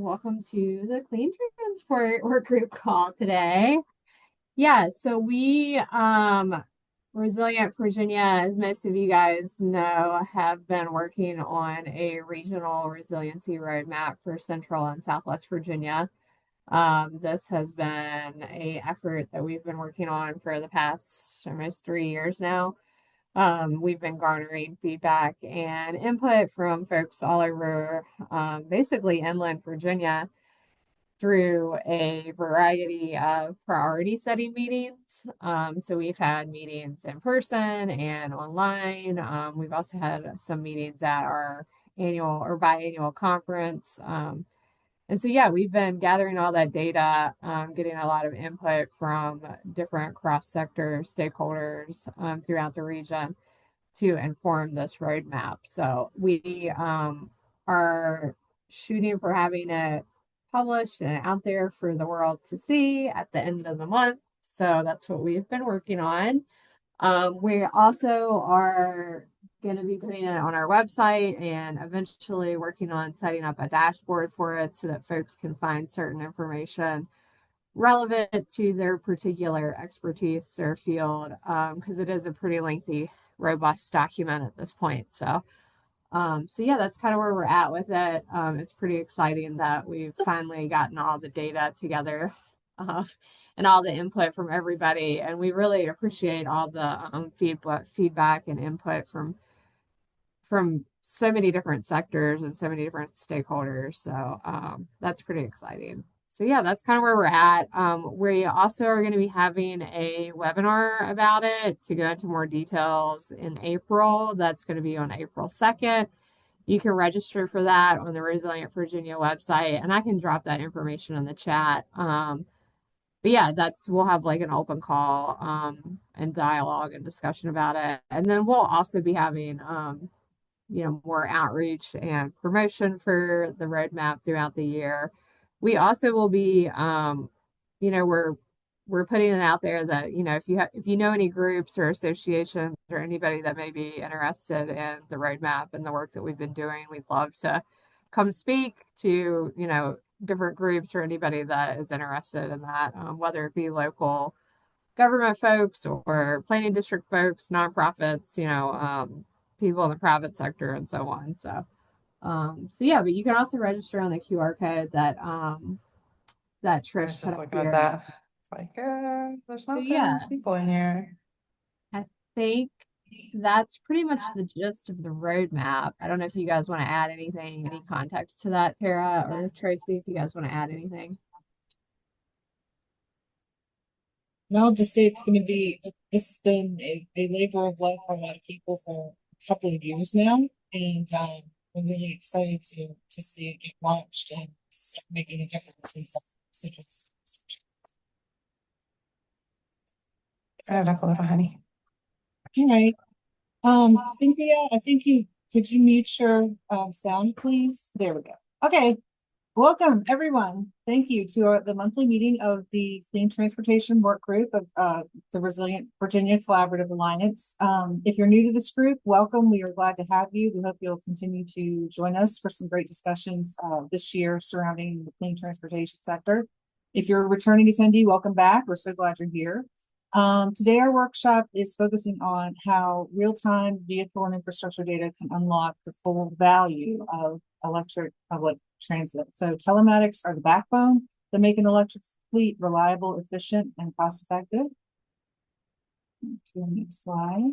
welcome to the Clean Transport Work Group call today. Yeah, so Resilient Virginia, as most of you guys know, have been working on a regional resiliency roadmap for Central and Southwest Virginia. This has been a effort that we've been working on for the past almost 3 years now. We've been garnering feedback and input from folks all over, basically inland Virginia, through a variety of priority setting meetings. So we've had meetings in person and online. We've also had some meetings at our annual or biannual conference. And so, yeah, we've been gathering all that data, getting a lot of input from different cross-sector stakeholders throughout the region to inform this roadmap. So we are shooting for having it published and out there for the world to see at the end of the month. So that's what we've been working on. We also are going to be putting it on our website and eventually working on setting up a dashboard for it so that folks can find certain information relevant to their particular expertise or field, because it is a pretty lengthy, robust document at this point. So yeah, that's kind of where we're at with it. It's pretty exciting that we've finally gotten all the data together, uh, and all the input from everybody, and we really appreciate all the feedback and input from so many different sectors and so many different stakeholders. So that's pretty exciting. So yeah, that's kind of where we're at. We also are going to be having a webinar about it to go into more details in April. That's going to be on April 2nd. You can register for that on the Resilient Virginia website, and I can drop that information in the chat. But yeah, we'll have like an open call and dialogue and discussion about it. And then we'll also be having more outreach and promotion for the roadmap throughout the year. We also will be, we're putting it out there that, if you know any groups or associations or anybody that may be interested in the roadmap and the work that we've been doing, we'd love to come speak to, different groups or anybody that is interested in that, whether it be local government folks or planning district folks, nonprofits, people in the private sector and so on. So yeah, but you can also register on the QR code that I Trish was put just up looking at here. that. It's like, there's So not that yeah, many people in here. I think that's pretty much the gist of the roadmap. I don't know if you guys want to add anything, any context to that, Tara or Tracy, if you guys want to add anything. No, just say it's going to be, this has been a labor of love for a lot of people for a couple of years now. And I'm really excited to see it get launched and start making a difference in some constituencies. I have a little honey. All right. Cynthia, I think could you mute your sound, please? There we go. Okay. Welcome, everyone. Thank you to the monthly meeting of the Clean Transportation Work Group of the Resilient Virginia Collaborative Alliance. If you're new to this group, welcome. We are glad to have you. We hope you'll continue to join us for some great discussions this year surrounding the clean transportation sector. If you're a returning attendee, welcome back. We're so glad you're here. Today, our workshop is focusing on how real-time vehicle and infrastructure data can unlock the full value of electric public transit. So telematics are the backbone that make an electric fleet reliable, efficient, and cost-effective. To the next slide.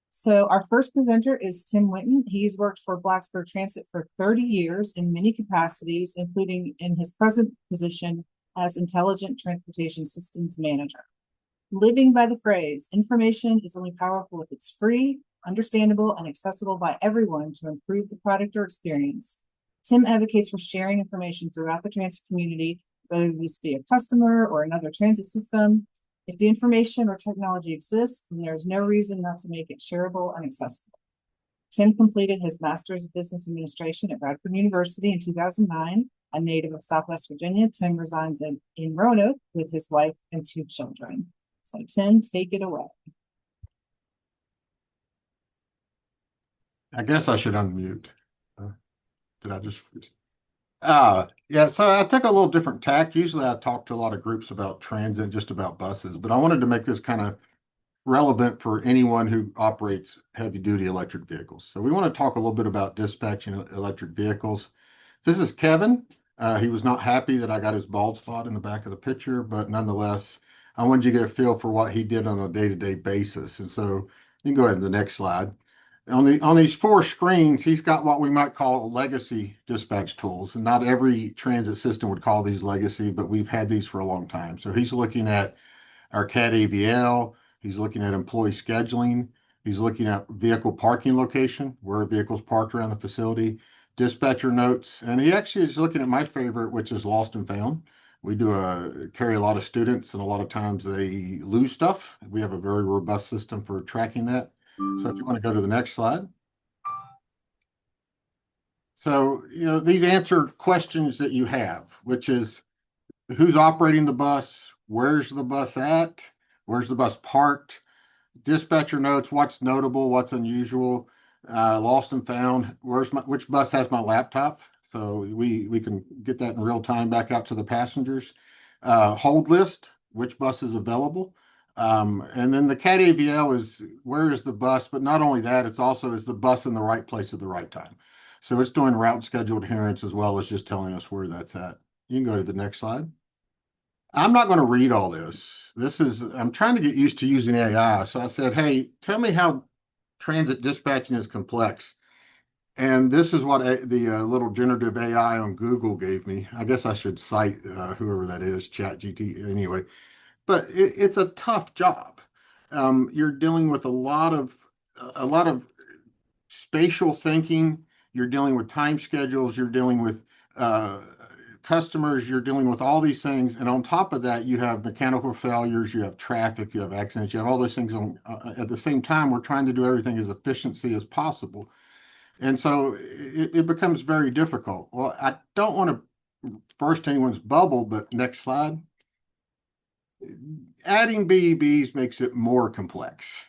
So our first presenter is Tim Witten. He's worked for Blacksburg Transit for 30 years in many capacities, including in his present position as Intelligent Transportation Systems Manager. Living by the phrase, information is only powerful if it's free, understandable, and accessible by everyone to improve the product or experience. Tim advocates for sharing information throughout the transit community, whether this be a customer or another transit system. If the information or technology exists, then there's no reason not to make it shareable and accessible. Tim completed his Master's of Business Administration at Radford University in 2009. A native of Southwest Virginia, Tim resides in Roanoke with his wife and 2 children. So Tim, take it away. I guess I should unmute. Did I just? Yeah, so I took a little different tack. Usually I talk to a lot of groups about transit, just about buses, but I wanted to make this kind of relevant for anyone who operates heavy duty electric vehicles. So we want to talk a little bit about dispatching electric vehicles. This is Kevin. He was not happy that I got his bald spot in the back of the picture, but nonetheless, I wanted you to get a feel for what he did on a day-to-day basis. And so you can go ahead to the next slide. On these four screens, he's got what we might call legacy dispatch tools. And not every transit system would call these legacy, but we've had these for a long time. So he's looking at our CAD AVL. He's looking at employee scheduling. He's looking at vehicle parking location, where vehicles parked around the facility, dispatcher notes, and he actually is looking at my favorite, which is lost and found. We carry a lot of students, and a lot of times they lose stuff. We have a very robust system for tracking that. So if you want to go to the next slide. So, these answer questions that you have, which is who's operating the bus, where's the bus at, where's the bus parked, dispatcher notes, what's notable, what's unusual, lost and found, which bus has my laptop, so we can get that in real time back out to the passengers. Hold list, which bus is available, and then the CAT AVL is where is the bus, but not only that, it's also is the bus in the right place at the right time. So it's doing route and schedule adherence as well as just telling us where that's at. You can go to the next slide. I'm not going to read all this. I'm trying to get used to using AI. So I said, hey, tell me how transit dispatching is complex. And this is what the little generative AI on Google gave me. I guess I should cite whoever that is, ChatGPT anyway. But it's a tough job. You're dealing with a lot of spatial thinking. You're dealing with time schedules. You're dealing with uh, customers. You're dealing with all these things. And on top of that, you have mechanical failures. You have traffic. You have accidents. You have all those things at the same time. We're trying to do everything as efficiently as possible. And so it becomes very difficult. Well, I don't want to burst anyone's bubble, but next slide. Adding BEBs makes it more complex.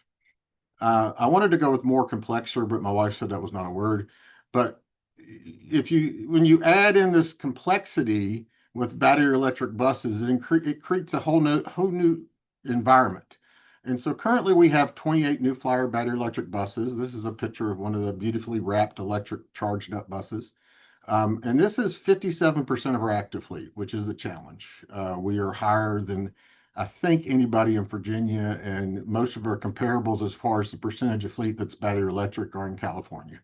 I wanted to go with more complexer, but my wife said that was not a word. But when you add in this complexity with battery electric buses, it creates a whole new environment. And so currently we have 28 New Flyer battery electric buses. This is a picture of one of the beautifully wrapped electric charged up buses. And this is 57% of our active fleet, which is a challenge. We are higher than I think anybody in Virginia, and most of our comparables as far as the percentage of fleet that's battery electric are in California.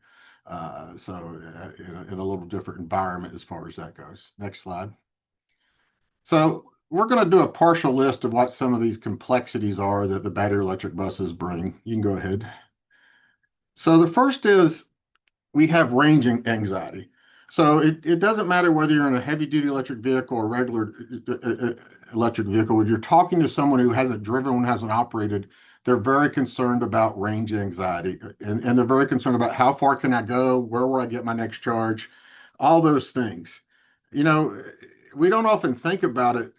So in a little different environment as far as that goes. Next slide. So we're going to do a partial list of what some of these complexities are that the battery electric buses bring. You can go ahead. So the first is we have range anxiety. So it doesn't matter whether you're in a heavy duty electric vehicle or regular electric vehicle. When you're talking to someone who hasn't driven one, hasn't operated, they're very concerned about range anxiety. And they're very concerned about how far can I go? Where will I get my next charge? All those things. You know, we don't often think about it.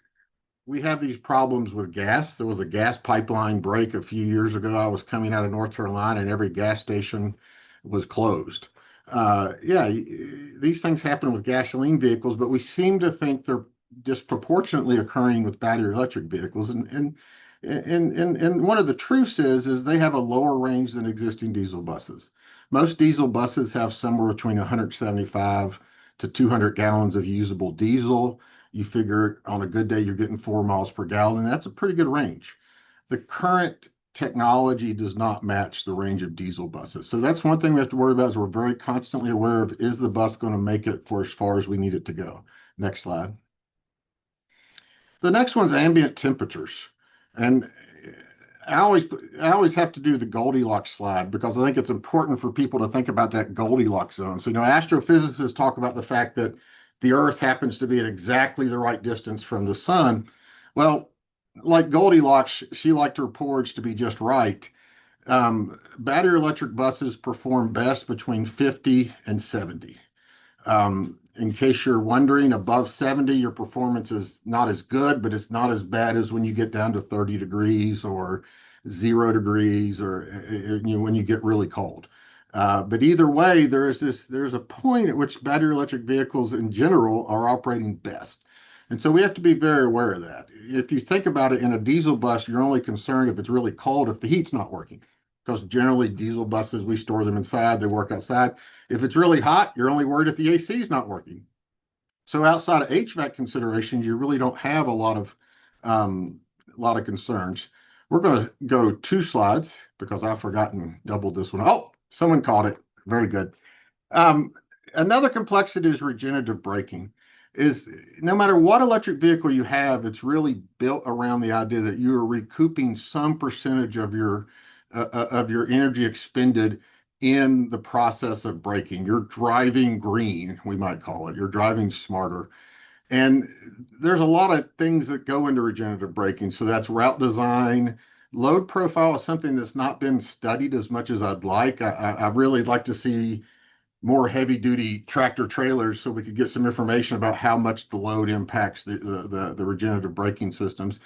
We have these problems with gas. There was a gas pipeline break a few years ago. I was coming out of North Carolina and every gas station was closed. Yeah, these things happen with gasoline vehicles, but we seem to think they're disproportionately occurring with battery electric vehicles. And one of the truths is they have a lower range than existing diesel buses. Most diesel buses have somewhere between 175 to 200 gallons of usable diesel. You figure on a good day you're getting 4 miles per gallon, and that's a pretty good range. The current technology does not match the range of diesel buses. So that's one thing we have to worry about is we're very constantly aware of, is the bus going to make it for as far as we need it to go? Next slide. The next one's ambient temperatures. And I always have to do the Goldilocks slide because I think it's important for people to think about that Goldilocks zone. So, astrophysicists talk about the fact that the Earth happens to be at exactly the right distance from the sun. Well, like Goldilocks, she liked her porridge to be just right. Battery electric buses perform best between 50 and 70. In case you're wondering, above 70, your performance is not as good, but it's not as bad as when you get down to 30 degrees or 0 degrees or when you get really cold. But either way, there's a point at which battery electric vehicles in general are operating best. And so we have to be very aware of that. If you think about it, in a diesel bus, you're only concerned if it's really cold, if the heat's not working. Because generally diesel buses, we store them inside, they work outside. If it's really hot, you're only worried if the AC is not working. So outside of HVAC considerations, you really don't have a lot of concerns. We're going to go 2 slides because I've forgotten doubled this one. Oh, someone caught it. Very good. Um, Another complexity is regenerative braking. Is no matter what electric vehicle you have, it's really built around the idea that you are recouping some percentage of your energy expended in the process of braking. You're driving green, we might call it. You're driving smarter. And there's a lot of things that go into regenerative braking. So that's route design. Load profile is something that's not been studied as much as I'd like. I really like to see more heavy duty tractor trailers so we could get some information about how much the load impacts the regenerative braking systems.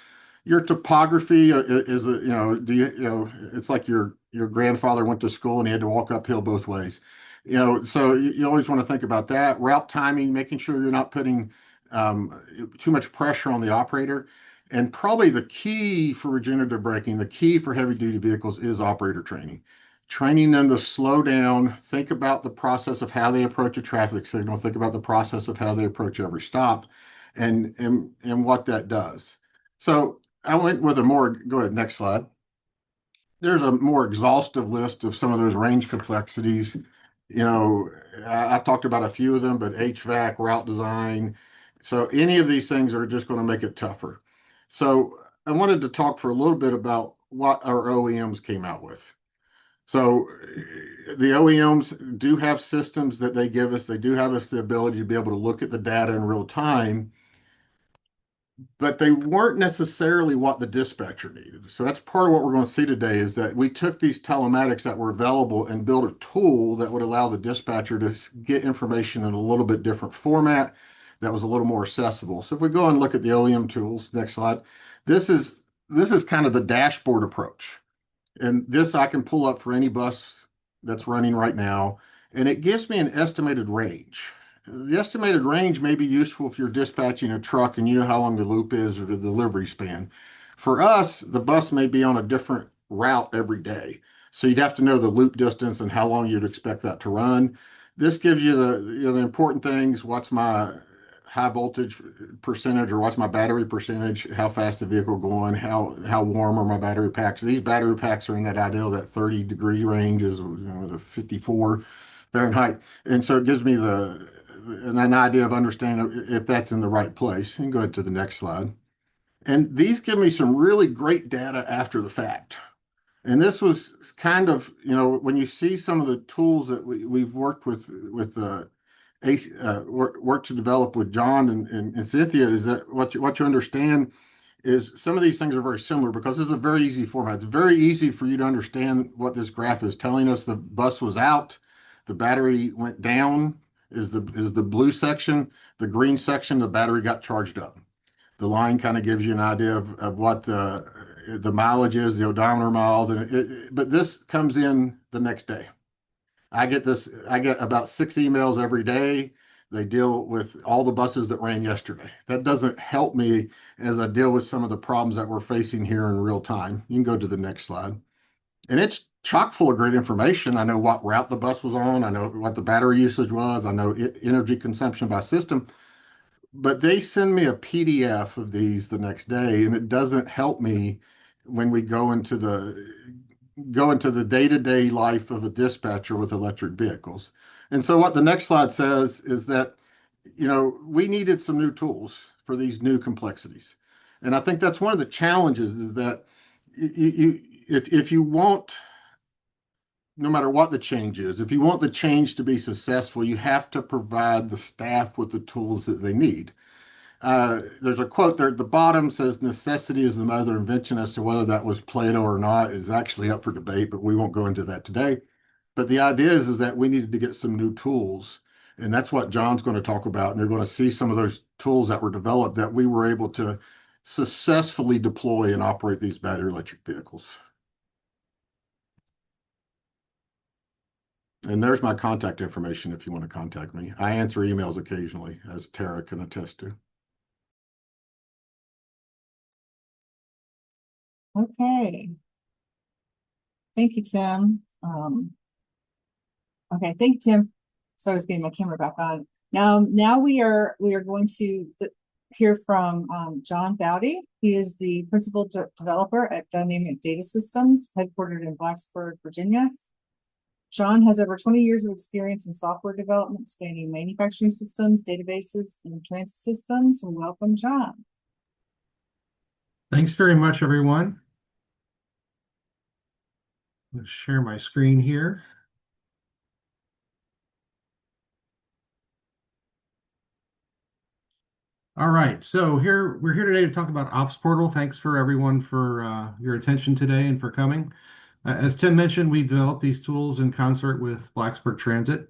Your topography is it's like your grandfather went to school and he had to walk uphill both ways. So you always want to think about that. Route timing, making sure you're not putting too much pressure on the operator. And probably the key for regenerative braking, the key for heavy duty vehicles is operator training. Training them to slow down, think about the process of how they approach a traffic signal, think about the process of how they approach every stop and what that does. So I went with go ahead, next slide. There's a more exhaustive list of some of those range complexities. I talked about a few of them, but HVAC, route design. So any of these things are just going to make it tougher. So I wanted to talk for a little bit about what our OEMs came out with. So the OEMs do have systems that they give us. They do have us the ability to be able to look at the data in real time, but they weren't necessarily what the dispatcher needed. So that's part of what we're going to see today is that we took these telematics that were available and built a tool that would allow the dispatcher to get information in a little bit different format that was a little more accessible. So if we go and look at the OEM tools, next slide, this is kind of the dashboard approach. And this I can pull up for any bus that's running right now, and it gives me an estimated range. The estimated range may be useful if you're dispatching a truck and you know how long the loop is or the delivery span. For us, the bus may be on a different route every day. So you'd have to know the loop distance and how long you'd expect that to run. This gives you the important things. What's my high voltage percentage or what's my battery percentage, how fast the vehicle going, how warm are my battery packs. These battery packs are in that ideal, that 30-degree range is 54 Fahrenheit. And so it gives me an idea of understanding if that's in the right place. You can go ahead to the next slide. And these give me some really great data after the fact. And this was kind of, when you see some of the tools that we've worked with work to develop with John and Cynthia is that what you understand is some of these things are very similar because this is a very easy format. It's very easy for you to understand what this graph is telling us. The bus was out, the battery went down is the blue section, the green section, the battery got charged up. The line kind of gives you an idea of what the mileage is, the odometer miles, but this comes in the next day. I get about 6 emails every day. They deal with all the buses that ran yesterday. That doesn't help me as I deal with some of the problems that we're facing here in real time. You can go to the next slide. And it's chock full of great information. I know what route the bus was on. I know what the battery usage was. I know energy consumption by system. But they send me a PDF of these the next day, and it doesn't help me when we go into the day-to-day life of a dispatcher with electric vehicles. And so what the next slide says is that, we needed some new tools for these new complexities. And I think that's one of the challenges is that if you want, no matter what the change is, if you want the change to be successful, you have to provide the staff with the tools that they need. There's a quote there at the bottom says necessity is the mother of invention. As to whether that was Plato or not is actually up for debate, but we won't go into that today. But the idea is that we needed to get some new tools, and that's what John's going to talk about. And you're going to see some of those tools that were developed that we were able to successfully deploy and operate these battery electric vehicles. And there's my contact information if you want to contact me. I answer emails occasionally, as Tara can attest to. Okay. Thank you, Tim. Okay, thank you, Tim. So I was getting my camera back on. Now we are going to hear from John Baute. He is the principal developer at Dynamic Data Systems, headquartered in Blacksburg, Virginia. John has over 20 years of experience in software development, spanning manufacturing systems, databases, and transit systems. So welcome, John. Thanks very much, everyone. Let's share my screen here. All right, so we're here today to talk about Ops Portal. Thanks for everyone for your attention today and for coming. As Tim mentioned, we developed these tools in concert with Blacksburg Transit.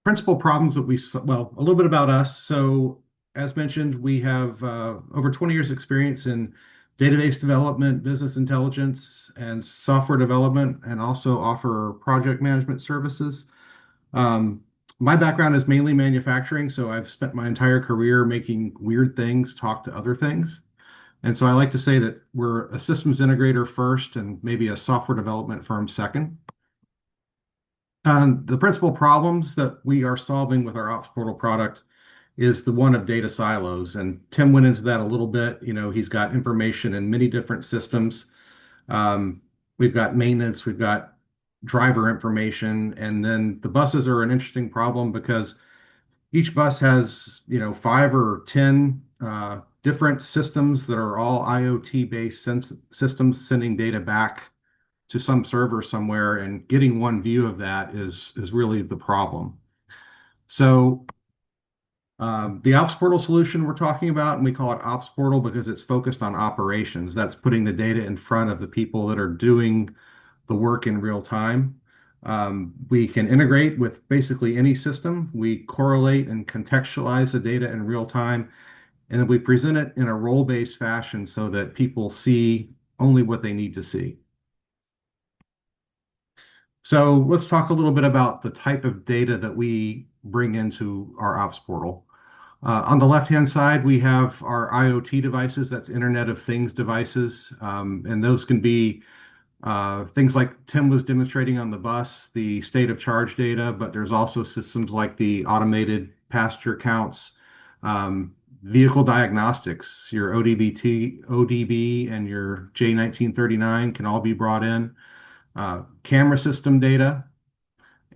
Principal problems that well, a little bit about us. So as mentioned, we have over 20 years experience in database development, business intelligence, and software development, and also offer project management services. My background is mainly manufacturing, so I've spent my entire career making weird things talk to other things. And so I like to say that we're a systems integrator first and maybe a software development firm second. The principal problems that we are solving with our Ops Portal product is the one of data silos. And Tim went into that a little bit. You know, he's got information in many different systems. We've got maintenance, we've got driver information, and then the buses are an interesting problem because each bus has, 5 or 10 different systems that are all IoT-based systems sending data back to some server somewhere, and getting one view of that is really the problem. So the Ops Portal solution we're talking about, and we call it Ops Portal because it's focused on operations. That's putting the data in front of the people that are doing the work in real time. We can integrate with basically any system. We correlate and contextualize the data in real time, and then we present it in a role-based fashion so that people see only what they need to see. So let's talk a little bit about the type of data that we bring into our Ops Portal. On the left-hand side, we have our IoT devices, that's Internet of Things devices, and those can be things like Tim was demonstrating on the bus, the state of charge data, but there's also systems like the automated passenger counts, vehicle diagnostics, your ODB and your J1939 can all be brought in. Camera system data.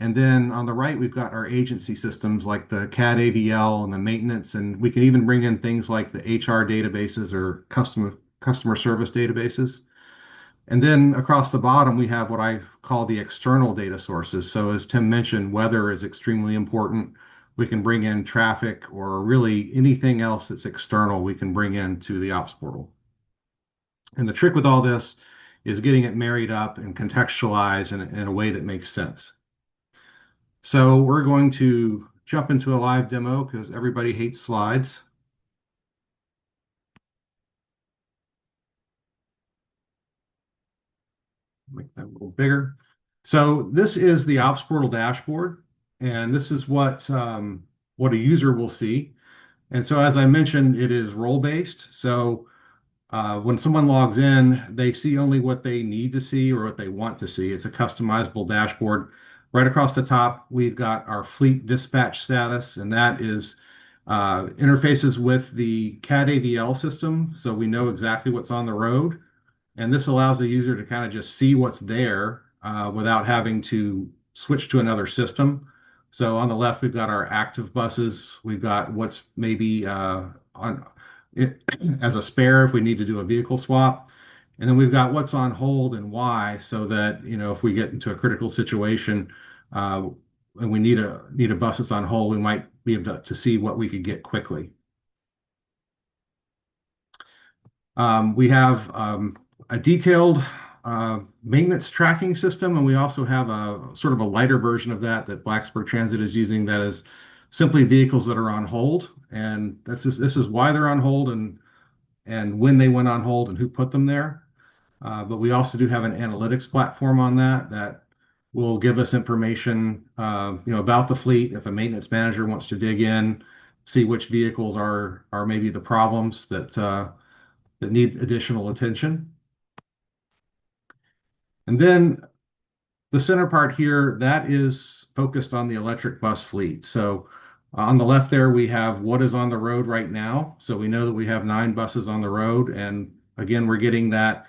And then on the right, we've got our agency systems like the CAD AVL and the maintenance, and we can even bring in things like the HR databases or customer service databases. And then across the bottom, we have what I call the external data sources. So as Tim mentioned, weather is extremely important. We can bring in traffic or really anything else that's external we can bring into the Ops Portal. And the trick with all this is getting it married up and contextualized in a way that makes sense. So we're going to jump into a live demo because everybody hates slides. Make that a little bigger. So this is the Ops Portal dashboard, and this is what a user will see. And so as I mentioned, it is role-based. So when someone logs in, they see only what they need to see or what they want to see. It's a customizable dashboard. Right across the top, we've got our fleet dispatch status, and that is interfaces with the CAD AVL system, so we know exactly what's on the road. And this allows the user to kind of just see what's there without having to switch to another system. So on the left, we've got our active buses. We've got what's maybe on it as a spare if we need to do a vehicle swap. And then we've got what's on hold and why, so that, if we get into a critical situation and we need a bus that's on hold, we might be able to see what we could get quickly. We have a detailed maintenance tracking system, and we also have a sort of a lighter version of that Blacksburg Transit is using that is simply vehicles that are on hold. And this is why they're on hold and when they went on hold and who put them there. But we also do have an analytics platform on that will give us information, about the fleet. If a maintenance manager wants to dig in, see which vehicles are maybe the problems that need additional attention. And then the center part here, that is focused on the electric bus fleet. So on the left there, we have what is on the road right now. So we know that we have 9 buses on the road. And again, we're getting that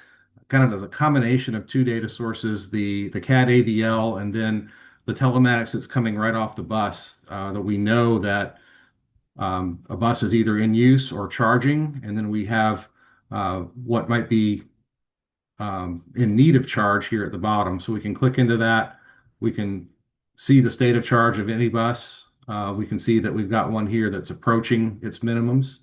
kind of as a combination of 2 data sources, the CAD ADL and then the telematics that's coming right off the bus, that we know that a bus is either in use or charging. And then we have what might be in need of charge here at the bottom. So we can click into that. We can see the state of charge of any bus. We can see that we've got one here that's approaching its minimums.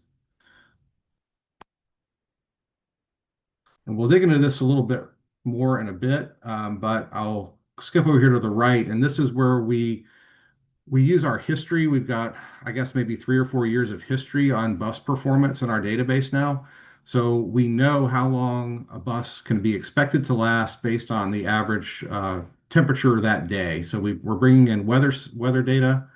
And we'll dig into this a little bit more in a bit, but I'll skip over here to the right. And this is where we use our history. We've got, I guess, maybe 3 or 4 years of history on bus performance in our database now. So we know how long a bus can be expected to last based on the average temperature that day. So we're bringing in weather data,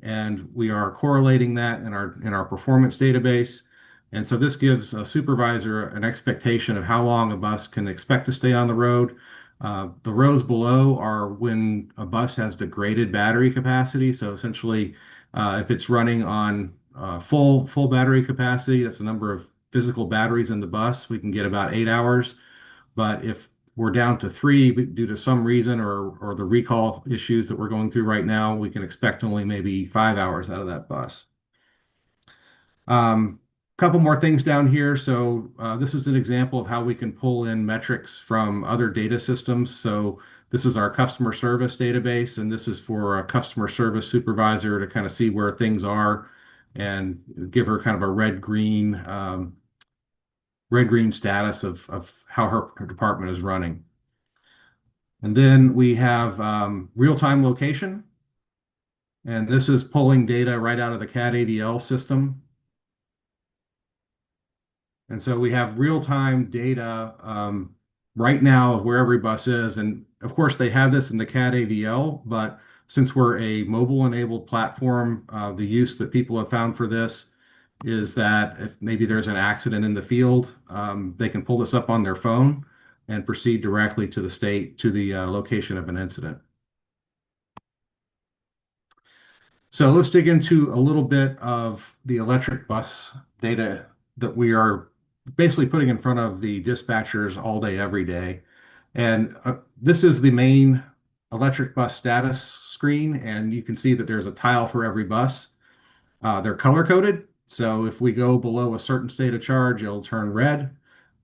and we are correlating that in our performance database. And so this gives a supervisor an expectation of how long a bus can expect to stay on the road. The rows below are when a bus has degraded battery capacity. So essentially, if it's running on full battery capacity, that's the number of physical batteries in the bus, we can get about 8 hours. But if we're down to 3 due to some reason or the recall issues that we're going through right now, we can expect only maybe 5 hours out of that bus. Couple more things down here. So this is an example of how we can pull in metrics from other data systems. So this is our customer service database, and this is for a customer service supervisor to kind of see where things are and give her kind of a red-green status of how her department is running. And then we have real-time location. And this is pulling data right out of the CAD ADL system. And so we have real-time data right now of where every bus is. And of course, they have this in the CAD ADL, but since we're a mobile-enabled platform, the use that people have found for this is that if maybe there's an accident in the field, they can pull this up on their phone and proceed directly to the location of an incident. So let's dig into a little bit of the electric bus data that we are basically putting in front of the dispatchers all day, every day. And this is the main electric bus status screen, and you can see that there's a tile for every bus. They're color coded. So if we go below a certain state of charge, it'll turn red.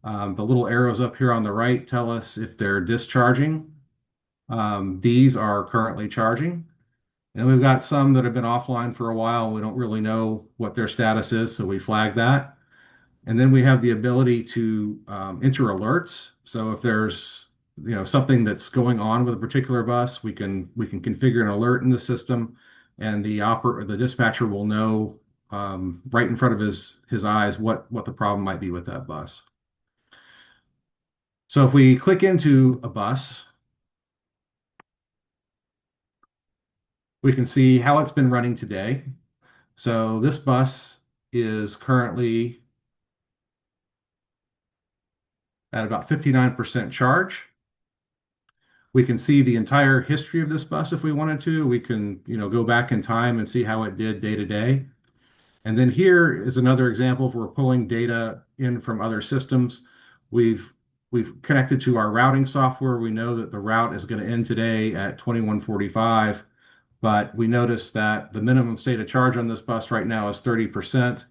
The little arrows up here on the right tell us if they're discharging. These are currently charging. And we've got some that have been offline for a while. We don't really know what their status is, so we flag that. And then we have the ability to enter alerts. So if there's something that's going on with a particular bus, we can configure an alert in the system, and the dispatcher will know right in front of his eyes what the problem might be with that bus. So if we click into a bus, we can see how it's been running today. So this bus is currently at about 59% charge. We can see the entire history of this bus if we wanted to. We can, go back in time and see how it did day to day. And then here is another example if we're pulling data in from other systems. We've connected to our routing software. We know that the route is going to end today at 21:45, but we noticed that the minimum state of charge on this bus right now is 30%,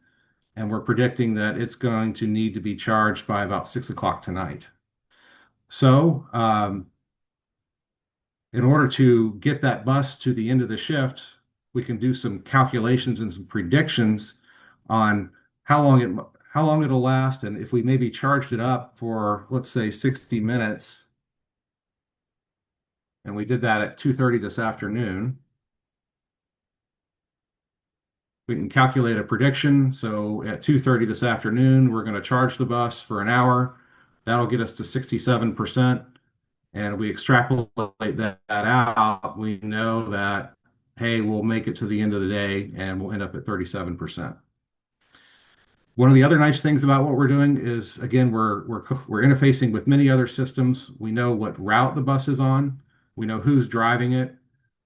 and we're predicting that it's going to need to be charged by about 6 o'clock tonight. So in order to get that bus to the end of the shift, we can do some calculations and some predictions on how long it'll last, and if we maybe charged it up for, let's say, 60 minutes, and we did that at 2:30 this afternoon, we can calculate a prediction. So at 2:30 this afternoon, we're going to charge the bus for an hour. That'll get us to 67%. And we extrapolate that out, we know that, hey, we'll make it to the end of the day and we'll end up at 37%. One of the other nice things about what we're doing is, again, we're interfacing with many other systems. We know what route the bus is on. We know who's driving it.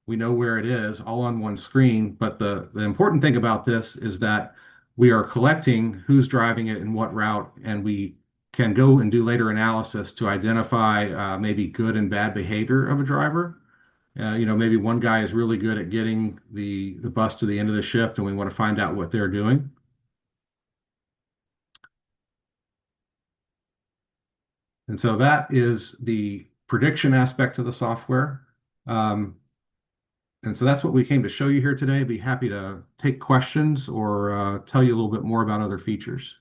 We know where it is, all on one screen. But the important thing about this is that we are collecting who's driving it and what route, and we can go and do later analysis to identify maybe good and bad behavior of a driver. Maybe one guy is really good at getting the bus to the end of the shift, and we want to find out what they're doing. And so that is the prediction aspect of the software. And so that's what we came to show you here today. Be happy to take questions or tell you a little bit more about other features.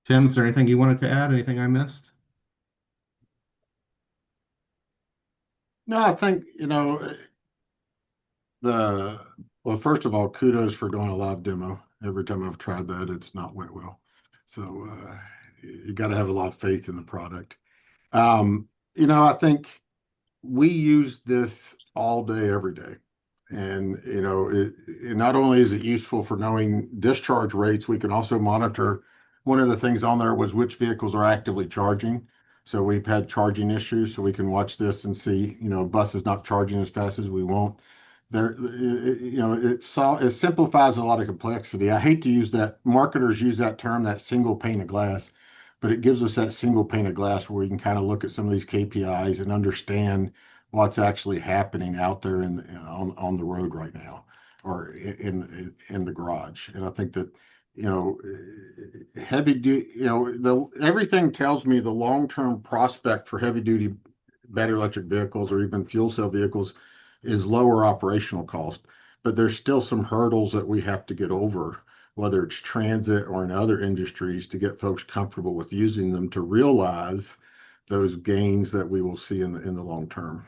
Tim, is there anything you wanted to add? Anything I missed? No, I think, well, first of all, kudos for doing a live demo. Every time I've tried that, it's not went well. So you got to have a lot of faith in the product. I think we use this all day, every day. And, it not only is it useful for knowing discharge rates, we can also monitor. One of the things on there was which vehicles are actively charging. So we've had charging issues, so we can watch this and see, bus is not charging as fast as we want. It simplifies a lot of complexity. I hate to use that, marketers use that term, that single pane of glass, but it gives us that single pane of glass where we can kind of look at some of these KPIs and understand what's actually happening out there on the road right now, or in the garage. And I think that heavy duty, everything tells me the long-term prospect for heavy duty battery electric vehicles or even fuel cell vehicles is lower operational cost. But there's still some hurdles that we have to get over, whether it's transit or in other industries, to get folks comfortable with using them to realize those gains that we will see in the long term.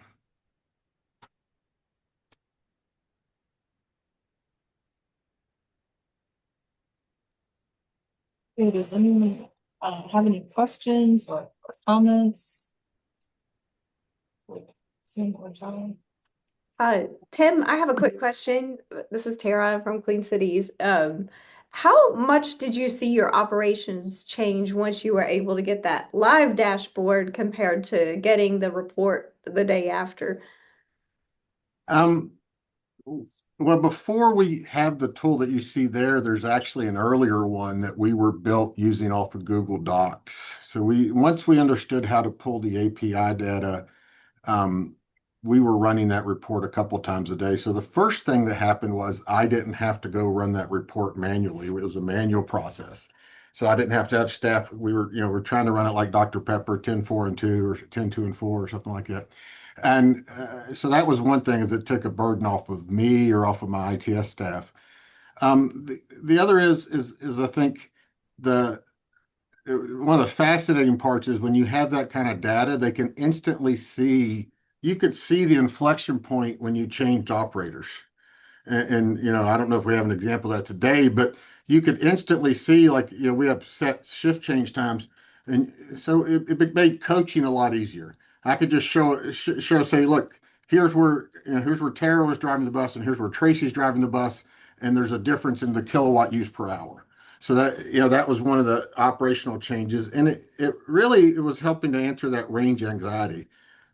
Does anyone have any questions or comments? Tim or John? Tim, I have a quick question. This is Tara from Clean Cities. How much did you see your operations change once you were able to get that live dashboard compared to getting the report the day after? Well, before we have the tool that you see there, there's actually an earlier one that we were built using off of Google Docs. So once we understood how to pull the API data, we were running that report a couple times a day. So the first thing that happened was I didn't have to go run that report manually. It was a manual process. So I didn't have to have staff. We're trying to run it like Dr. Pepper, 10, 4, and 2, or 10, 2, and 4, or something like that. And so that was one thing, is it took a burden off of me or off of my ITS staff. The other is I think one of the fascinating parts is when you have that kind of data, they can instantly see, you could see the inflection point when you changed operators. And I don't know if we have an example of that today, but you could instantly see, like, we have set shift change times. And so it made coaching a lot easier. I could just say, look, here's where Tara was driving the bus, and here's where Tracy's driving the bus, and there's a difference in the kilowatt use per hour. So that was one of the operational changes, and it was helping to answer that range anxiety.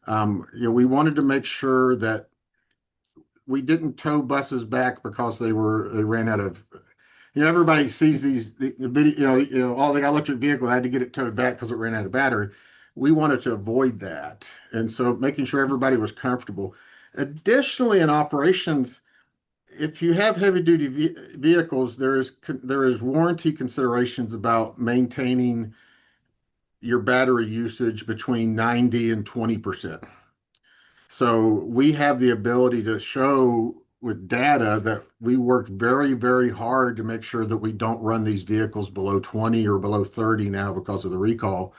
We wanted to make sure that we didn't tow buses back because they ran out of. Everybody sees the video. They got electric vehicle. I had to get it towed back because it ran out of battery. We wanted to avoid that, and so making sure everybody was comfortable. Additionally, in operations, if you have heavy duty vehicles, there is warranty considerations about maintaining your battery usage between 90 and 20%. So we have the ability to show with data that we work very, very hard to make sure that we don't run these vehicles below 20 or below 30 now because of the recall.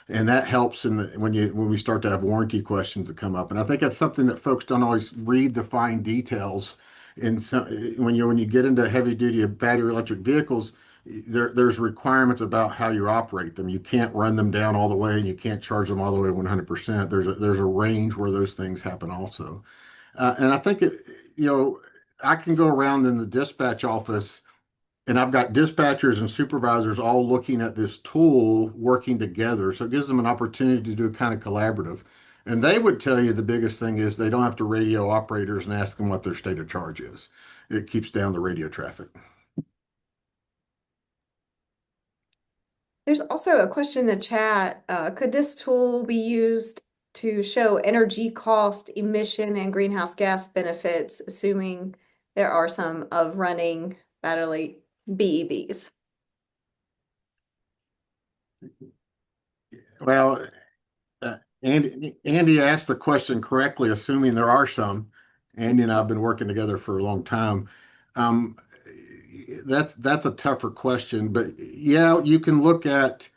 And that helps when we start to have warranty questions that come up. And I think that's something that folks don't always read the fine details. And so when you get into heavy duty battery electric vehicles, there's requirements about how you operate them. You can't run them down all the way, and you can't charge them all the way 100%. There's a range where those things happen also. And I think I can go around in the dispatch office, and I've got dispatchers and supervisors all looking at this tool working together. So it gives them an opportunity to do kind of collaborative. And they would tell you the biggest thing is they don't have to radio operators and ask them what their state of charge is. It keeps down the radio traffic. There's also a question in the chat. Could this tool be used to show energy cost, emission, and greenhouse gas benefits, assuming there are some of running battery BEVs? Well, Andy asked the question correctly, assuming there are some. Andy and I have been working together for a long time. That's a tougher question, but yeah, we can look at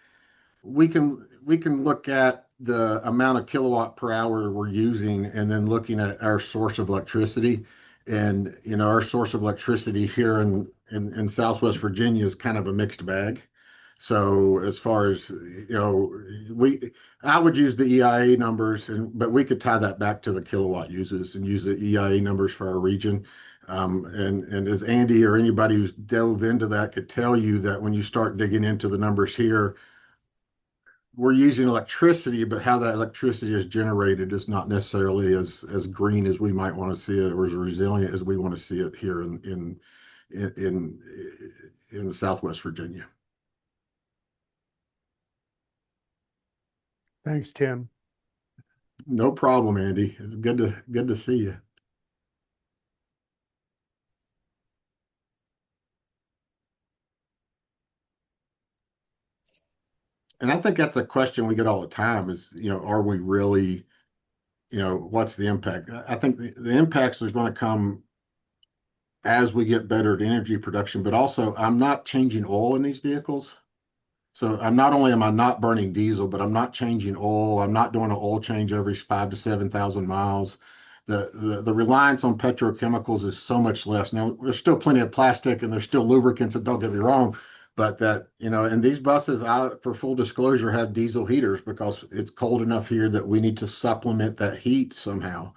the amount of kilowatt per hour we're using, and then looking at our source of electricity. And our source of electricity here in Southwest Virginia is kind of a mixed bag. So as far as I would use the EIA numbers, but we could tie that back to the kilowatt uses and use the EIA numbers for our region. And as Andy or anybody who's dove into that could tell you, that when you start digging into the numbers here, we're using electricity, but how that electricity is generated is not necessarily as green as we might want to see it, or as resilient as we want to see it here in Southwest Virginia. Thanks, Tim. No problem, Andy. It's good to see you. And I think that's a question we get all the time is, are we really, what's the impact? I think the impacts are going to come as we get better at energy production, but also I'm not changing oil in these vehicles. So not only am I not burning diesel, but I'm not changing oil. I'm not doing an oil change every 5,000 to 7,000 miles. The reliance on petrochemicals is so much less. Now, there's still plenty of plastic and there's still lubricants, and don't get me wrong, but and these buses, for full disclosure, have diesel heaters because it's cold enough here that we need to supplement that heat somehow.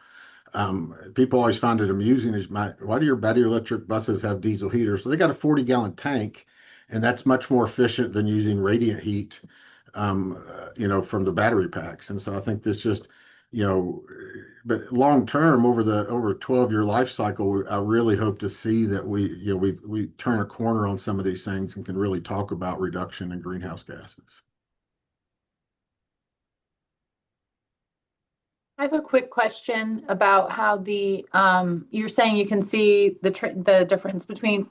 People always find it amusing why do your battery electric buses have diesel heaters? So they got a 40-gallon tank, and that's much more efficient than using radiant heat, from the battery packs. And so I think this just, but long term, over a 12-year life cycle, I really hope to see that we turn a corner on some of these things and can really talk about reduction in greenhouse gases. I have a quick question about how you're saying you can see the difference between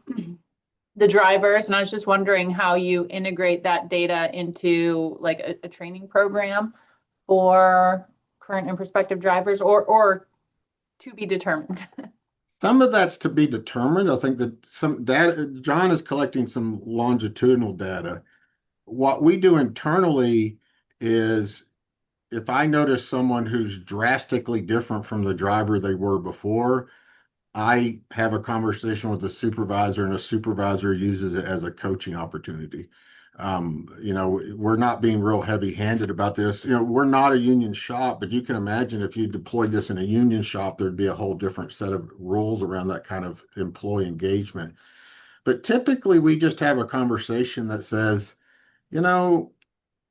the drivers, and I was just wondering how you integrate that data into like a training program for current and prospective drivers, or to be determined. Some of that's to be determined. I think that some data, John is collecting some longitudinal data. What we do internally is, if I notice someone who's drastically different from the driver they were before, I have a conversation with the supervisor, and a supervisor uses it as a coaching opportunity. We're not being real heavy-handed about this. We're not a union shop, but you can imagine if you deployed this in a union shop, there'd be a whole different set of rules around that kind of employee engagement. But typically, we just have a conversation that says,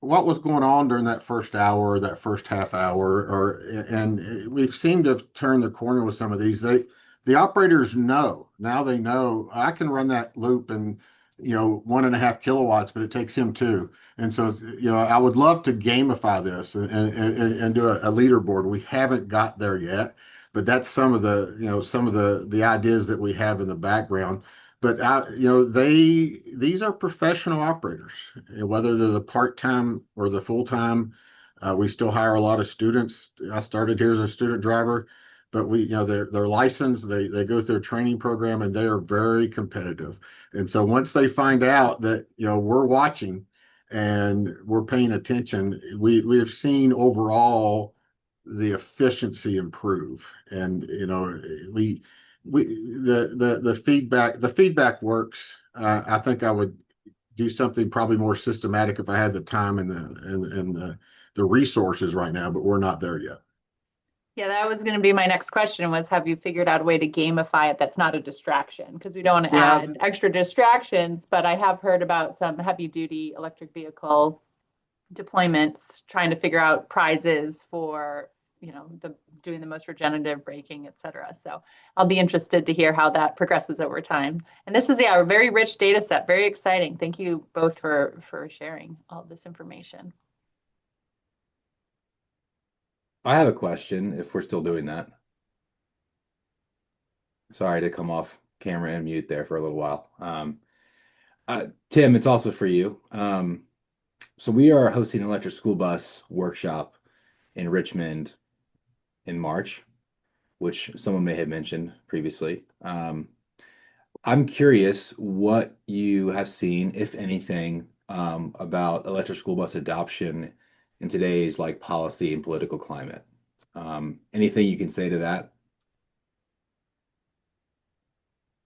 what was going on during that first hour, or that first half hour, and we've seemed to have turned the corner with some of these. The operators know, now they know I can run that loop and 1.5 kilowatts, but it takes him 2. And so, I would love to gamify this and do a leaderboard. We haven't got there yet, but that's some of the ideas that we have in the background. But these are professional operators, whether they're the part-time or the full-time. We still hire a lot of students. I started here as a student driver, but they're licensed. They go through a training program, and they are very competitive. And so once they find out that we're watching, and we're paying attention. We have seen overall the efficiency improve, and we the feedback works. I think I would do something probably more systematic if I had the time and the resources right now, but we're not there yet. Yeah, that was going to be my next question was, have you figured out a way to gamify it that's not a distraction? Because we don't want to Yeah, add extra distractions, but I have heard about some heavy duty electric vehicle deployments trying to figure out prizes for, the doing the most regenerative braking, et cetera. So I'll be interested to hear how that progresses over time. And this is, yeah, a very rich data set, very exciting. Thank you both for sharing all this information. I have a question if we're still doing that. Sorry to come off camera and mute there for a little while. Tim, it's also for you. So we are hosting an electric school bus workshop in Richmond in March, which someone may have mentioned previously. I'm curious what you have seen, if anything, about electric school bus adoption in today's like policy and political climate. Anything you can say to that?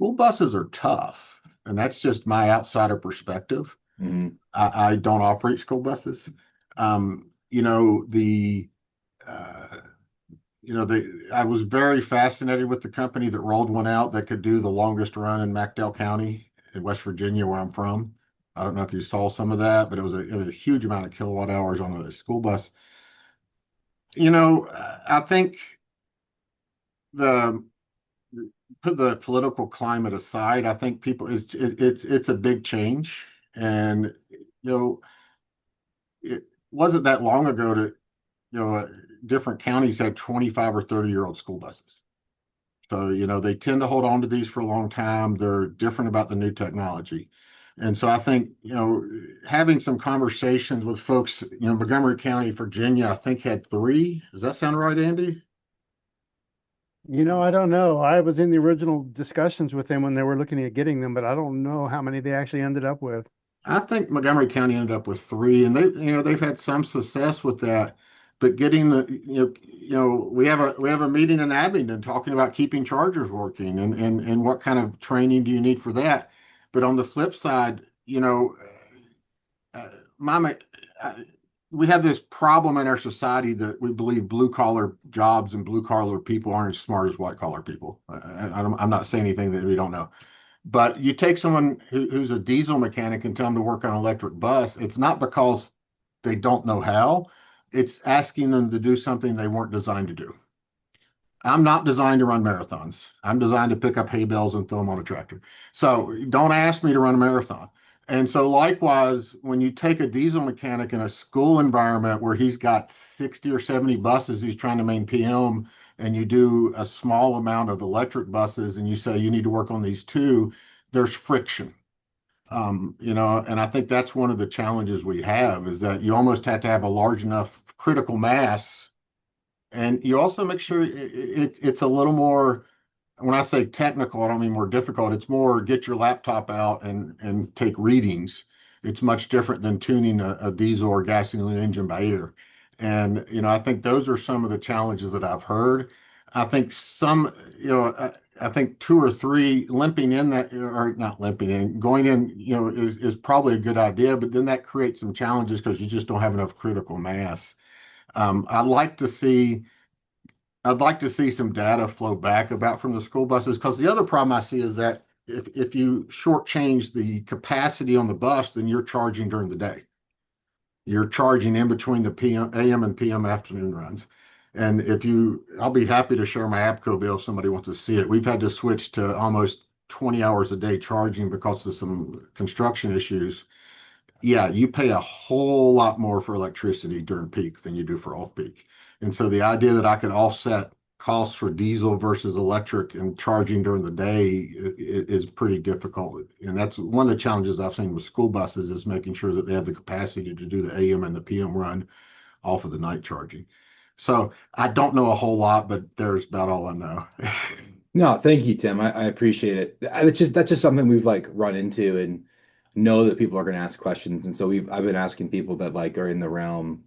school buses are tough, and that's just my outsider perspective. Mhm. I don't operate school buses. You know, uh, I was very fascinated with the company that rolled one out that could do the longest run in McDowell County in West Virginia, where I'm from. I don't know if you saw some of that, but it was a huge amount of kilowatt hours on a school bus. I think the put the political climate aside, I think it's a big change, and it wasn't that long ago to different counties had 25 or 30-year-old school buses. So they tend to hold on to these for a long time. They're different about the new technology, and so I think having some conversations with folks. Montgomery County, Virginia, I think had three. Does that sound right, Andy? I don't know. I was in the original discussions with them when they were looking at getting them, but I don't know how many they actually ended up with. I think Montgomery County ended up with three, and they've had some success with that. But getting we have a meeting in Abingdon talking about keeping chargers working, and what kind of training do you need for that? But on the flip side, uh, mama, uh, we have this problem in our society that we believe blue collar jobs and blue collar people aren't as smart as white collar people. I'm not saying anything that we don't know. But you take someone who's a diesel mechanic and tell them to work on an electric bus, it's not because they don't know how, it's asking them to do something they weren't designed to do. I'm not designed to run marathons. I'm designed to pick up hay bales and throw them on a tractor. So don't ask me to run a marathon. And so likewise, when you take a diesel mechanic in a school environment where he's got 60 or 70 buses he's trying to maintain PM, and you do a small amount of electric buses and you say you need to work on these two, there's friction. And I think that's one of the challenges we have is that you almost have to have a large enough critical mass, and you also make sure it's a little more. When I say technical, I don't mean more difficult. It's more get your laptop out and take readings. It's much different than tuning a diesel or gasoline engine by ear. And I think those are some of the challenges that I've heard. I think I think two or three limping in that, or not limping in, going in, is probably a good idea. But then that creates some challenges because you just don't have enough critical mass. Um, I'd like to see I'd like to see some data flow back about from the school buses, because the other problem I see is that if you shortchange the capacity on the bus, then you're charging during the day. You're charging in between the PM, AM and PM afternoon runs. And I'll be happy to share my APCO bill if somebody wants to see it. We've had to switch to almost 20 hours a day charging because of some construction issues. Yeah, you pay a whole lot more for electricity during peak than you do for off peak. And so the idea that I could offset costs for diesel versus electric and charging during the day is pretty difficult. And that's one of the challenges I've seen with school buses, is making sure that they have the capacity to do the AM and the PM run off of the night charging. So I don't know a whole lot, but there's about all I know. No, thank you, Tim. I appreciate it. That's just something we've like run into, and know that people are going to ask questions, and so I've been asking people that like are in the realm.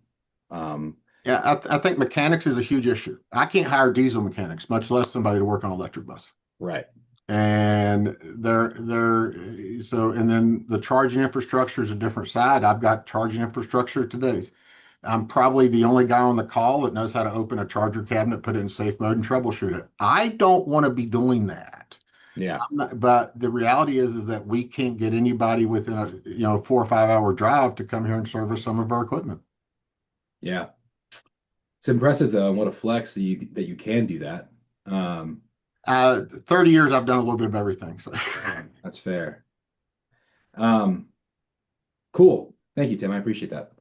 Yeah, I think mechanics is a huge issue. I can't hire diesel mechanics, much less somebody to work on an electric bus. Right. And and then the charging infrastructure is a different side. I've got charging infrastructure today. I'm probably the only guy on the call that knows how to open a charger cabinet, put it in safe mode, and troubleshoot it. I don't want to be doing that. Yeah. But the reality is that we can't get anybody within a 4 or 5 hour drive to come here and service some of our equipment. Yeah. It's impressive though, and what a flex that you can do that. 30 years I've done a little bit of everything. So That's fair. Cool. Thank you, Tim. I appreciate that.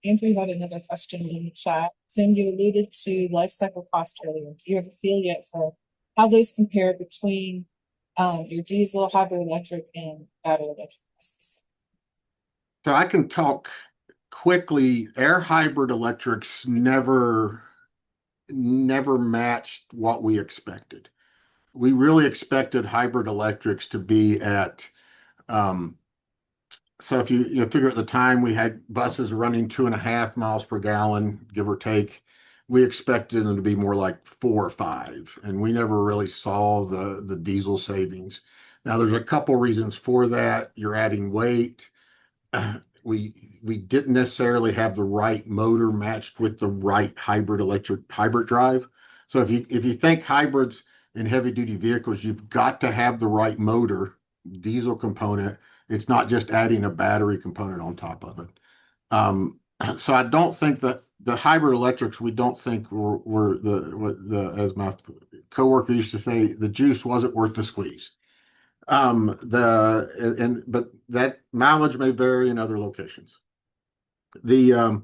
Andrew had another question in the chat. Tim, you alluded to life cycle cost earlier. Do you have a feel yet for how those compare between your diesel, hybrid electric, and battery electric buses? So I can talk quickly. Air hybrid electrics never matched what we expected. We really expected hybrid electrics to be at so if you figure at the time we had buses running 2.5 miles per gallon, give or take, we expected them to be more like 4 or 5, and we never really saw the diesel savings. Now there's a couple reasons for that. You're adding weight. We didn't necessarily have the right motor matched with the right hybrid drive. So if you think hybrids in heavy duty vehicles, you've got to have the right motor, diesel component. It's not just adding a battery component on top of it. So I don't think that the hybrid electrics, we don't think were as my coworker used to say, the juice wasn't worth the squeeze. But that mileage may vary in other locations. The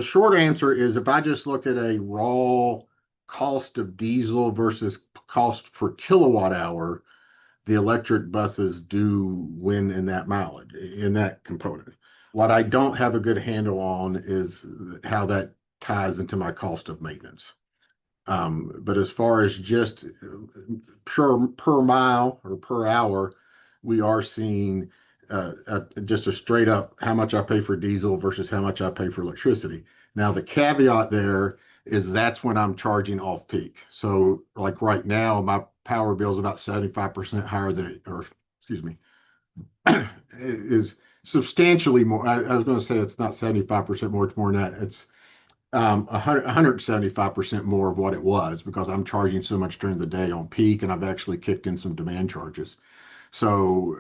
short answer is, if I just look at a raw cost of diesel versus cost per kilowatt hour, the electric buses do win in that mileage, in that component. What I don't have a good handle on is how that ties into my cost of maintenance. But as far as just per mile or per hour, we are seeing just a straight up how much I pay for diesel versus how much I pay for electricity. Now, the caveat there is that's when I'm charging off peak. So like right now, my power bill is about 75% higher or excuse me, is substantially more. I was going to say it's not 75% more, it's more than that. It's 175% more of what it was, because I'm charging so much during the day on peak, and I've actually kicked in some demand charges. So,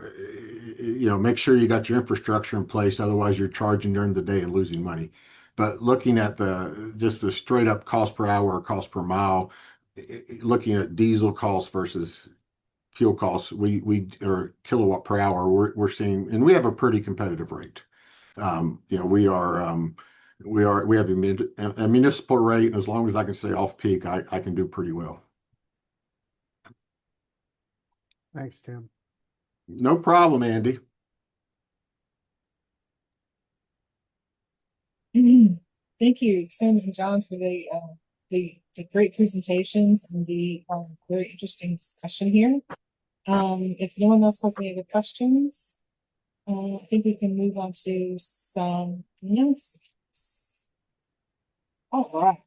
make sure you got your infrastructure in place. Otherwise, you're charging during the day and losing money. But looking at just the straight up cost per hour or cost per mile, looking at diesel costs versus fuel costs, or kilowatt per hour, we're seeing, and we have a pretty competitive rate. We have a municipal rate, and as long as I can stay off peak, I can do pretty well. Thanks, Tim. No problem, Andy. Thank you, Tim and John, for the great presentations and the very interesting discussion here. If no one else has any other questions, I think we can move on to some announcements. All right.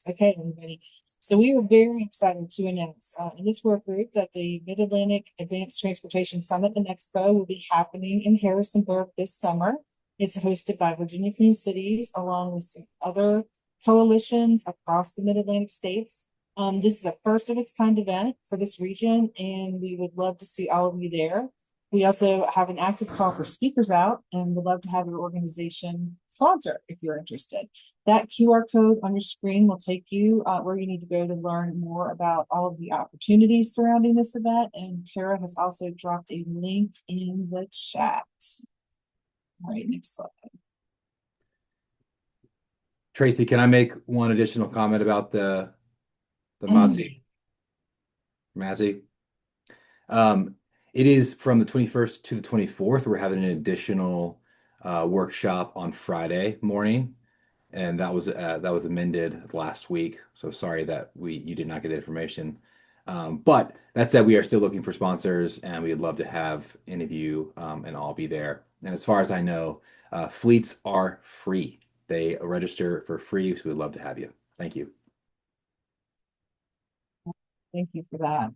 Okay, everybody. So we are very excited to announce in this work group that the Mid-Atlantic Advanced Transportation Summit and Expo will be happening in Harrisonburg this summer. It's hosted by Virginia Clean Cities, along with some other coalitions across the Mid-Atlantic states. This is a first of its kind event for this region, and we would love to see all of you there. We also have an active call for speakers out, and would love to have your organization sponsor if you're interested. That QR code on your screen will take you where you need to go to learn more about all of the opportunities surrounding this event. And Tara has also dropped a link in the chat. All right, next slide. Tracy, can I make one additional comment about the Mazzi? It is from the 21st to the 24th. We're having an additional workshop on Friday morning, and that was amended last week. So sorry that you did not get the information. But that said, we are still looking for sponsors, and we'd love to have any of you and all be there. And as far as I know, fleets are free. They register for free, so we'd love to have you. Thank you. Thank you for that.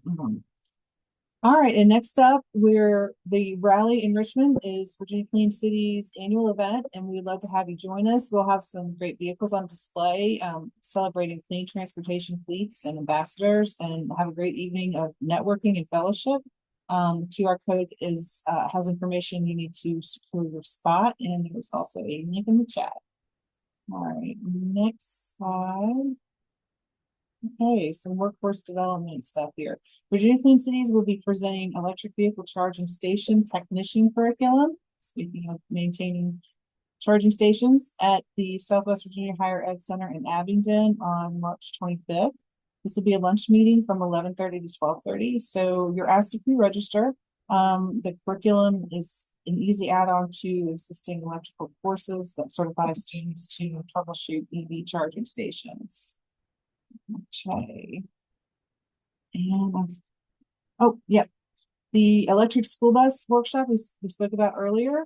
All right, and next up, the rally in Richmond is Virginia Clean City's annual event, and we'd love to have you join us. We'll have some great vehicles on display, celebrating clean transportation fleets and ambassadors, and have a great evening of networking and fellowship. The QR code has information you need to secure your spot, and there's also a link in the chat. All right, next slide. Okay, some workforce development stuff here. Virginia Clean Cities will be presenting electric vehicle charging station technician curriculum. Speaking of maintaining charging stations at the Southwest Virginia Higher Ed Center in Abingdon on March 25th. This will be a lunch meeting from 11:30 to 12:30. So you're asked to pre-register. The curriculum is an easy add-on to existing electrical courses that certify students to troubleshoot EV charging stations. Okay. And oh, yep. The electric school bus workshop we spoke about earlier.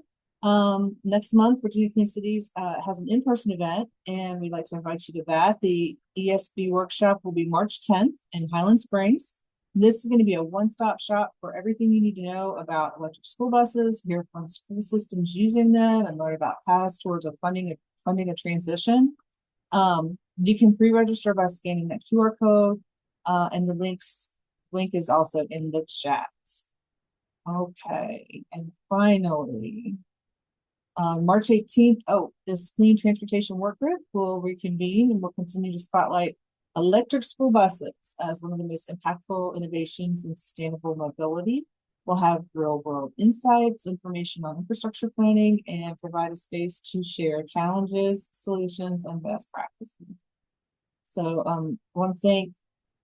Next month, Virginia Clean Cities has an in-person event, and we'd like to invite you to that. The ESB workshop will be March 10th in Highland Springs. This is going to be a one-stop shop for everything you need to know about electric school buses, hear from school systems using them, and learn about paths towards funding a transition. You can pre-register by scanning that QR code, and the link is also in the chat. Okay, and finally, March 18th, this Clean Transportation Work Group will reconvene and will continue to spotlight electric school buses as one of the most impactful innovations in sustainable mobility. We'll have real-world insights, information on infrastructure planning, and provide a space to share challenges, solutions, and best practices. So I want to thank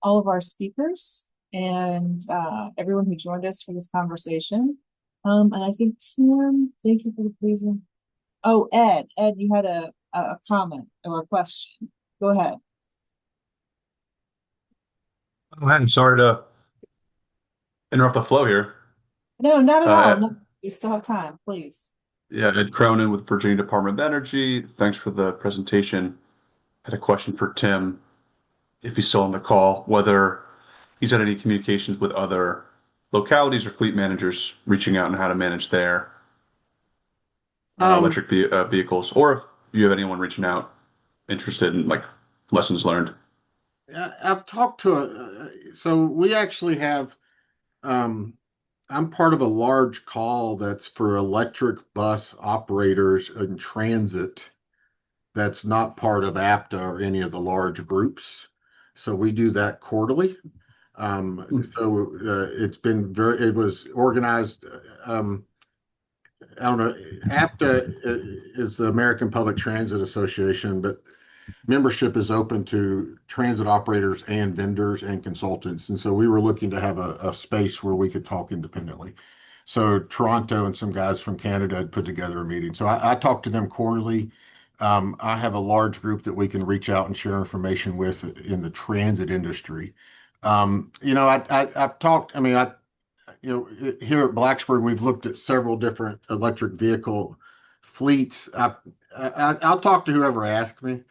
all of our speakers and everyone who joined us for this conversation. And I think, Tim, thank you for the presentation. Oh, Ed, you had a comment or a question. Go ahead. Oh, I'm sorry to interrupt the flow here. No, not at all. No, you still have time, please. Yeah, Ed Cronin with Virginia Department of Energy. Thanks for the presentation. Had a question for Tim, if he's still on the call, whether he's had any communications with other localities or fleet managers reaching out on how to manage their electric vehicles, or if you have anyone reaching out interested in like lessons learned. I've talked to so we actually have I'm part of a large call that's for electric bus operators in transit that's not part of APTA or any of the large groups. So we do that quarterly. It was organized. I don't know. APTA is the American Public Transit Association, but membership is open to transit operators and vendors and consultants. And so we were looking to have a space where we could talk independently. So Toronto and some guys from Canada had put together a meeting. So I talk to them quarterly. I have a large group that we can reach out and share information with in the transit industry. I've talked, here at Blacksburg, we've looked at several different electric vehicle fleets. I'll talk to whoever asks me.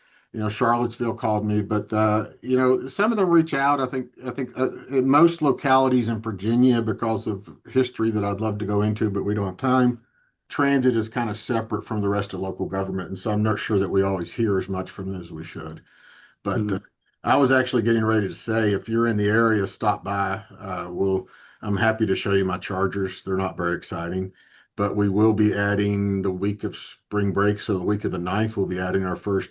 Charlottesville called me, but some of them reach out. I think in most localities in Virginia, because of history that I'd love to go into, but we don't have time. Transit is kind of separate from the rest of local government, and so I'm not sure that we always hear as much from them as we should. But I was actually getting ready to say, if you're in the area, stop by. I'm happy to show you my chargers. They're not very exciting, but we will be adding the week of spring break. So the week of the 9th, we'll be adding our first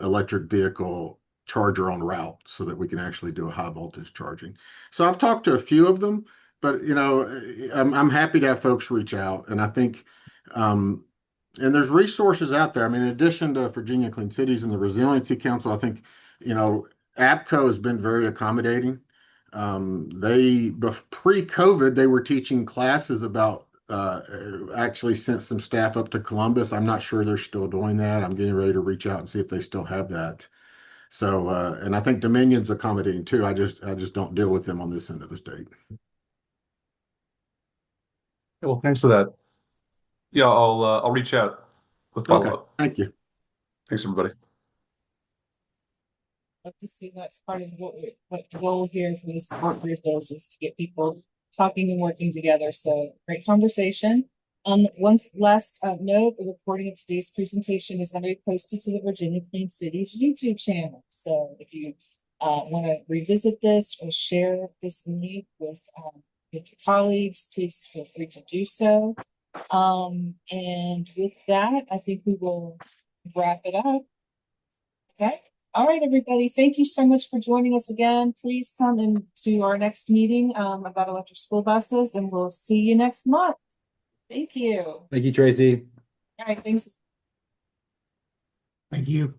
electric vehicle charger on route so that we can actually do a high voltage charging. So I've talked to a few of them, but I'm happy to have folks reach out. And I think, and there's resources out there. In addition to Virginia Clean Cities and the Resiliency Council, I think, APCO has been very accommodating. Pre-COVID, they were teaching classes about, actually sent some staff up to Columbus. I'm not sure they're still doing that. I'm getting ready to reach out and see if they still have that. So, and I think Dominion's accommodating too. I just don't deal with them on this end of the state. Well, thanks for that. Yeah, I'll reach out with Okay, follow-up. thank you. Thanks, everybody. Love to see that's part of what the goal here for this work group is to get people talking and working together. So great conversation. One last note, the recording of today's presentation is going to be posted to the Virginia Clean Cities YouTube channel. So if you want to revisit this or share this link with your colleagues, please feel free to do so. And with that, I think we will wrap it up. Okay. All right, everybody. Thank you so much for joining us again. Please come into our next meeting about electric school buses, and we'll see you next month. Thank you. Thank you, Tracy. All right, thanks. Thank you.